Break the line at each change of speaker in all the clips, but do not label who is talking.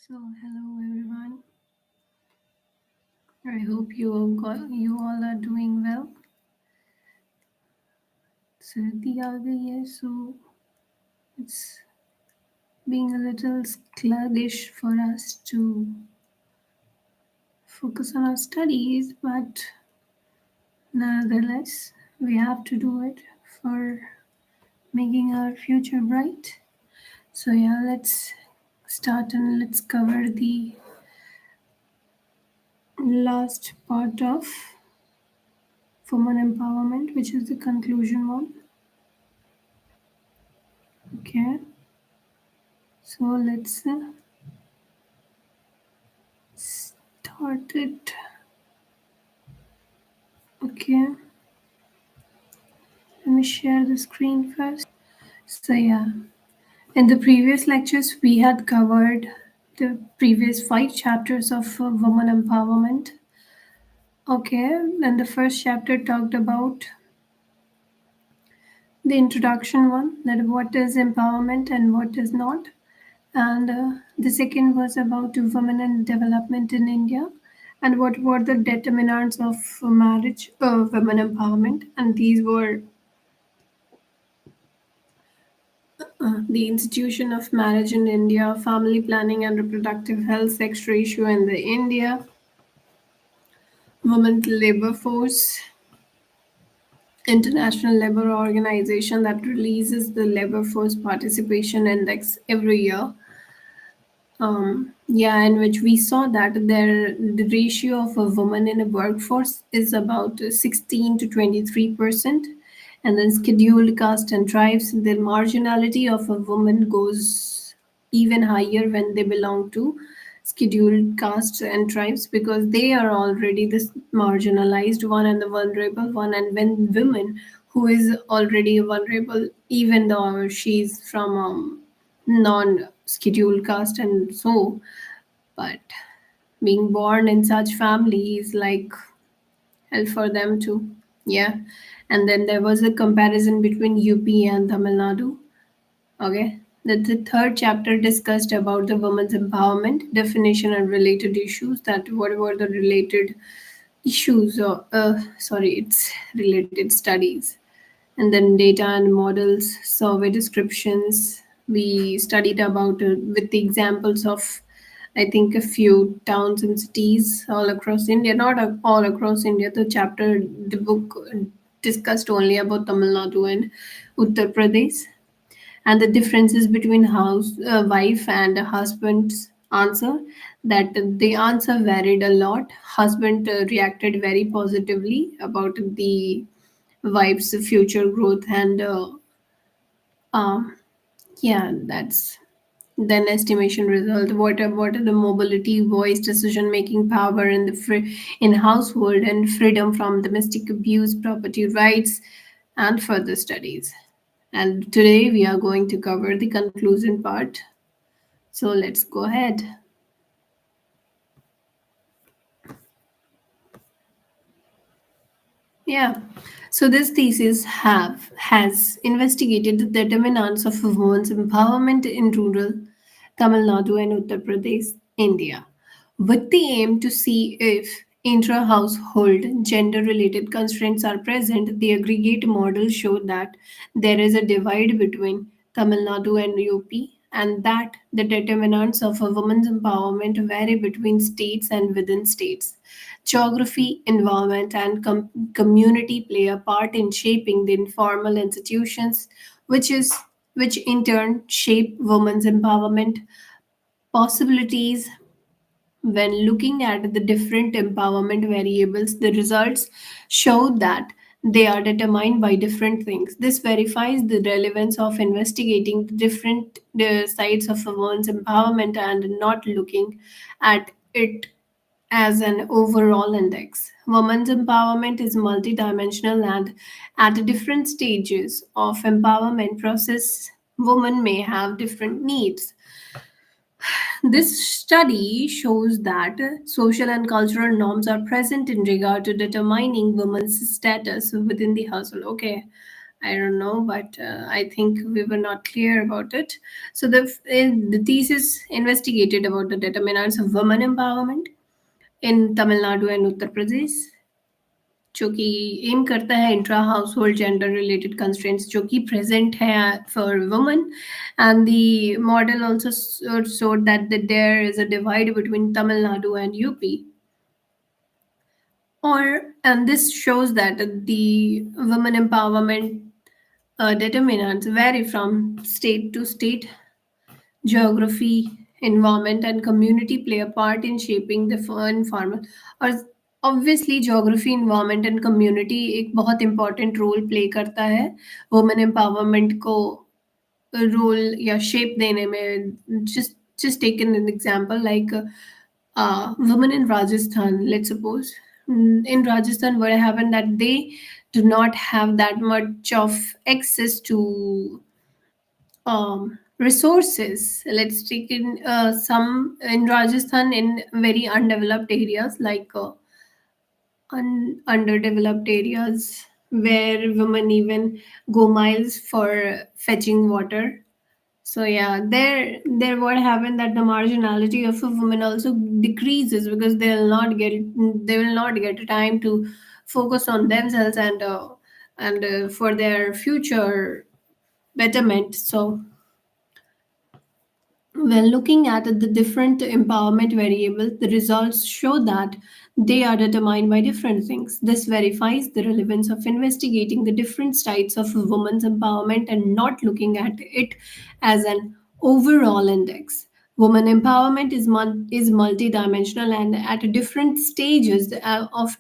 So, hello everyone. I hope you all are doing well. सर्दी आ गई है, so it's being a little sluggish for us to focus on our studies, but nevertheless, we have to do it for making our future bright. So, yeah, let's start and let's cover the last part of women empowerment, which is the conclusion one. Okay, so let's start it. Okay, let me share the screen first. So, yeah, in the previous lectures, we had covered the previous 5 chapters of woman empowerment. Okay, then the first chapter talked about the introduction one, that what is empowerment and what is not. And the second was about women and development in India and what were the determinants of marriage, women empowerment. And these were the institution of marriage in India, family planning and reproductive health, sex ratio in the India, women's labor force, international labor organization that releases the labor force participation index every year. Yeah, in which we saw that the ratio of a woman in a workforce is about 16 to 23%. And then scheduled caste and tribes, the marginality of a woman goes even higher when they belong to scheduled castes and tribes because they are already this marginalized one and the vulnerable one. And when women who is already vulnerable, even though she's from non-scheduled caste and so, but being born in such families like hell for them too. Yeah. And then there was a comparison between UP and Tamil Nadu. Okay. The third chapter discussed about the women's empowerment, definition and related issues. That what were the related issues or sorry, it's related studies. And then data and models, survey descriptions. We studied about with the examples of, I think, a few towns and cities all across India, not all across India. The book discussed only about Tamil Nadu and Uttar Pradesh and the differences between wife and husband's answer. That the answer varied a lot. Husband reacted very positively about the wife's future growth and um, yeah, that's then estimation result. What are the mobility, voice, decision making power in the in household and freedom from domestic abuse, property rights, and further studies. And today we are going to cover the conclusion part. So let's go ahead. Yeah. So this thesis have has investigated the determinants of women's empowerment in rural Tamil Nadu and Uttar Pradesh, India, with the aim to see if intra-household gender-related constraints are present. The aggregate model showed that there is a divide between Tamil Nadu and UP, and that the determinants of a woman's empowerment vary between states and within states. Geography, environment, and community play a part in shaping the informal institutions, which in turn shape women's empowerment possibilities. When looking at the different empowerment variables, the results show that they are determined by different things. This verifies the relevance of investigating the different sides of a woman's empowerment and not looking at it as an overall index. Women's empowerment is multidimensional and at different stages of empowerment process, women may have different needs. This study shows that social and cultural norms are present in regard to determining women's status within the household. Okay, I don't know, but I think we were not clear about it. So the thesis investigated about the determinants of women empowerment in Tamil Nadu and Uttar Pradesh, जो कि M करता है intra house hold gender related constraints जो कि present है for women and the model also showed that there is a divide between Tamil Nadu and UP, or and this shows that the women empowerment determinants vary from state to state. Geography, environment, and community play a part in shaping the informal. और obviously geography, environment and community एक बहुत important role play करता है women empowerment को role या shape देने में. Just taken an example like women in Rajasthan, let's suppose. In Rajasthan, what happened that they do not have that much of access to resources. Let's take in some in Rajasthan in very undeveloped areas like underdeveloped areas where women even go miles for fetching water. So yeah, there what happened that the marginality of a woman also decreases because they will not get time to focus on themselves and for their future betterment. So when looking at the different empowerment variables, the results show that they are determined by different things. This verifies the relevance of investigating the different sides of a woman's empowerment and not looking at it as an overall index. Woman empowerment is multidimensional and at different stages of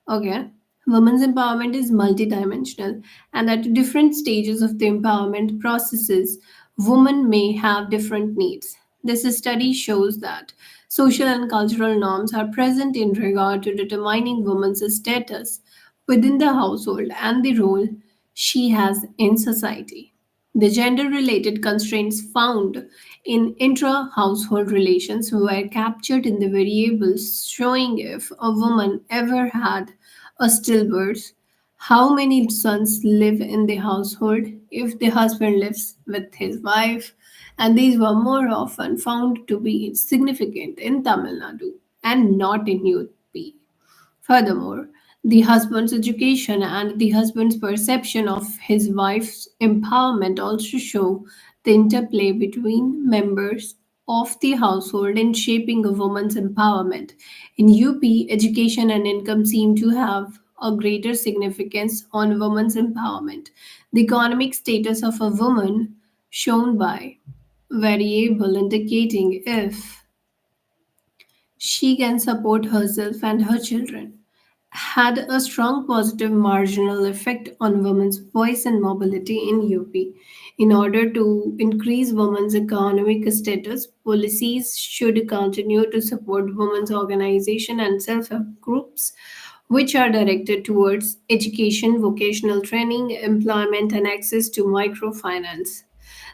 Okay. Women's empowerment is multidimensional, and at different stages of the empowerment processes, women may have different needs. This study shows that social and cultural norms are present in regard to determining women's status within the household and the role she has in society. The gender related constraints found in intra household relations were captured in the variables showing if a woman ever had a stillbirth, how many sons live in the household, if the husband lives with his wife, and these were more often found to be significant in Tamil Nadu and not in UP. Furthermore, the husband's education and the husband's perception of his wife's empowerment also show the interplay between members of the household in shaping a woman's empowerment. In UP, education and income seem to have a greater significance on women's empowerment. The economic status of a woman shown by variable indicating if she can support herself and her children, had a strong positive marginal effect on women's voice and mobility in UP. In order to increase women's economic status, policies should continue to support women's organization and self-help groups which are directed towards education, vocational training, employment, and access to microfinance.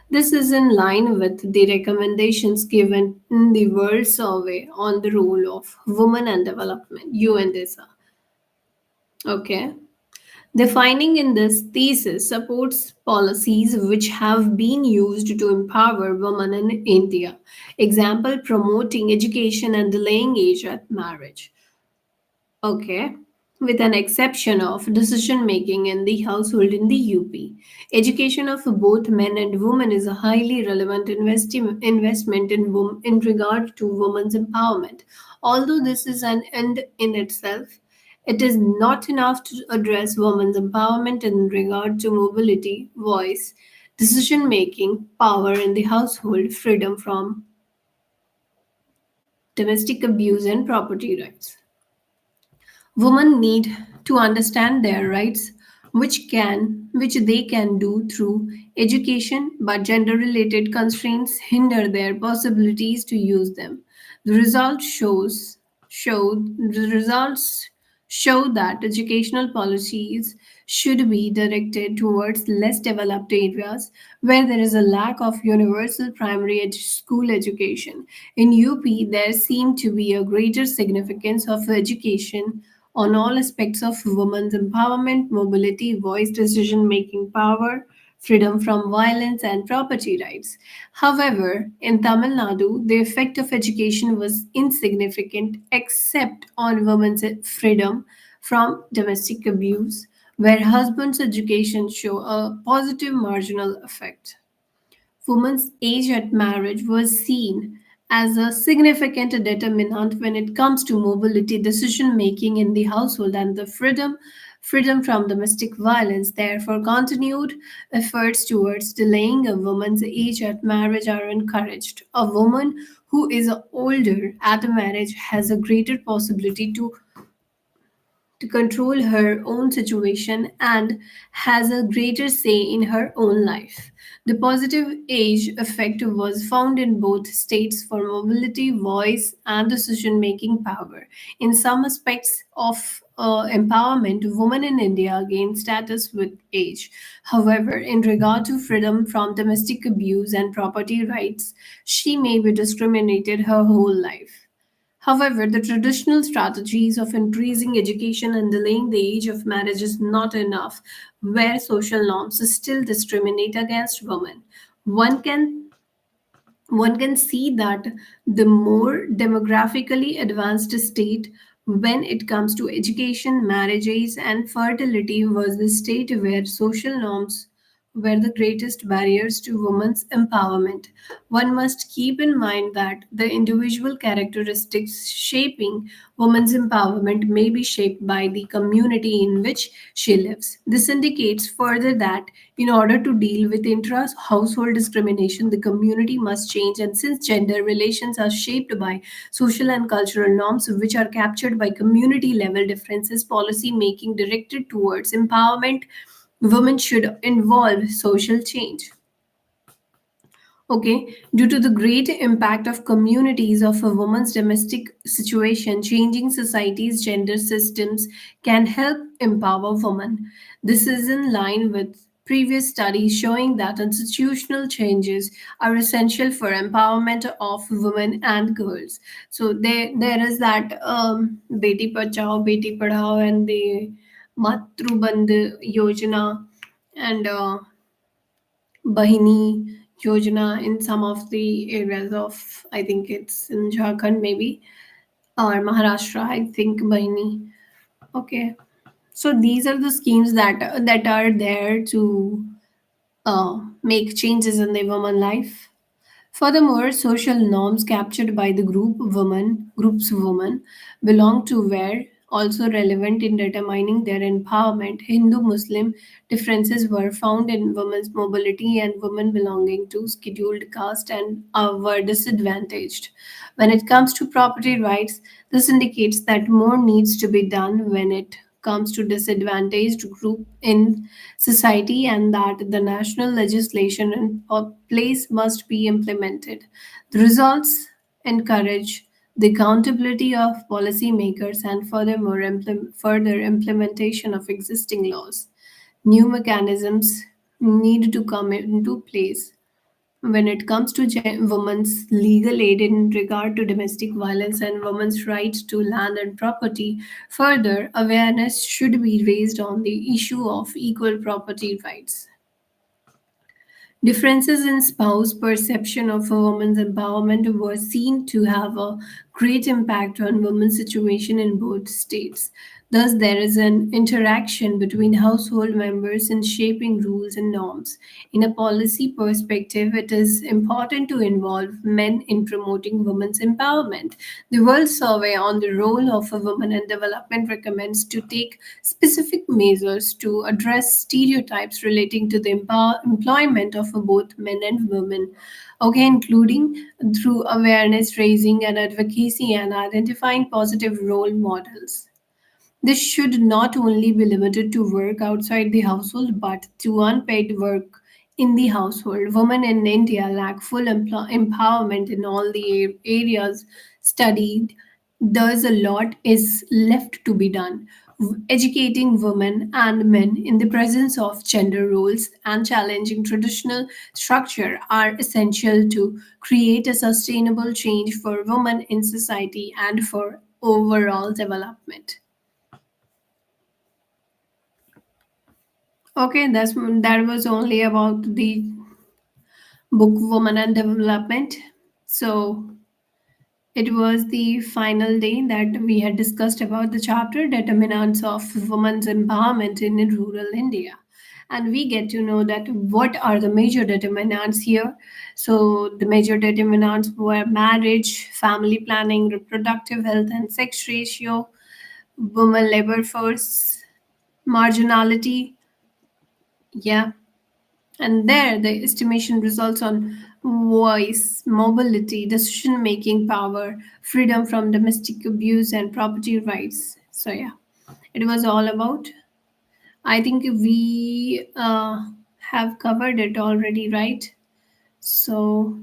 This is in line with the recommendations given in the World Survey on the Role of Women and Development, UNDESA. Okay. The finding in this thesis supports policies which have been used to empower women in India. Example, promoting education and delaying age at marriage. Okay, with an exception of decision making in the household in the UP. Education of both men and women is a highly relevant investment in regard to women's empowerment. Although this is an end in itself, it is not enough to address women's empowerment in regard to mobility, voice, decision making, power in the household, freedom from domestic abuse, and property rights. Women need to understand their rights, which they can do through education, but gender related constraints hinder their possibilities to use them. The results the results show that educational policies should be directed towards less developed areas where there is a lack of universal primary school education. In UP, there seemed to be a greater significance of education on all aspects of women's empowerment, mobility, voice, decision making power, freedom from violence, and property rights. However, in Tamil Nadu, the effect of education was insignificant except on women's freedom from domestic abuse, where husbands' education show a positive marginal effect. Women's age at marriage was seen as a significant determinant when it comes to mobility decision making in the household and the freedom from domestic violence. Therefore, continued efforts towards delaying a woman's age at marriage are encouraged. A woman who is older at marriage has a greater possibility to control her own situation and has a greater say in her own life. The positive age effect was found in both states for mobility, voice, and decision making power. In some aspects of empowerment, women in India gain status with age. However, in regard to freedom from domestic abuse and property rights, she may be discriminated her whole life. However, the traditional strategies of increasing education and delaying the age of marriage is not enough, where social norms still discriminate against women. One can one can see that the more demographically advanced state when it comes to education, marriage age, and fertility was the state where social norms were the greatest barriers to women's empowerment. One must keep in mind that the individual characteristics shaping women's empowerment may be shaped by the community in which she lives. This indicates further that in order to deal with intra household discrimination, the community must change. And since gender relations are shaped by social and cultural norms, which are captured by community level differences, policy making directed towards empowerment, women should involve social change. Okay, due to the great impact of communities of a woman's domestic situation, changing society's gender systems can help empower women. This is in line with previous studies showing that institutional changes are essential for empowerment of women and girls. So there is that Beti Bachao, Beti Padhao, and the Matrubandh Yojana and Bahini Yojana in some of the areas of, I think it's in Jharkhand maybe, or Maharashtra, I think Bahini. Okay. So these are the schemes that are there to make changes in the woman life. Furthermore, social norms captured by the groups of women belong to were also relevant in determining their empowerment. Hindu-Muslim differences were found in women's mobility and women belonging to scheduled caste and were disadvantaged. When it comes to property rights, this indicates that more needs to be done when it comes to disadvantaged group in society and that the national legislation in place must be implemented. The results encourage the accountability of policymakers and furthermore further implementation of existing laws. New mechanisms need to come into place when it comes to women's legal aid in regard to domestic violence and women's rights to land and property. Further, awareness should be raised on the issue of equal property rights. Differences in spouse perception of a woman's empowerment were seen to have a great impact on women's situation in both states. Thus, there is an interaction between household members in shaping rules and norms. In a policy perspective, it is important to involve men in promoting women's empowerment. The World Survey on the Role of a Woman in Development recommends to take specific measures to address stereotypes relating to the employment of both men and women, okay, including through awareness raising and advocacy and identifying positive role models. This should not only be limited to work outside the household but to unpaid work in the household. Women in India lack full empowerment in all the areas studied. Thus, a lot is left to be done. Educating women and men in the presence of gender roles and challenging traditional structure are essential to create a sustainable change for women in society and for overall development. Okay, that was only about the book Woman and Development. So it was the final day that we had discussed about the chapter determinants of women's empowerment in rural India. And we get to know that what are the major determinants here. So the major determinants were marriage, family planning, reproductive health and sex ratio, women labor force, marginality, yeah, and there, the estimation results on voice, mobility, decision making power, freedom from domestic abuse, and property rights. So, yeah, it was all about. I think we have covered it already, right? So,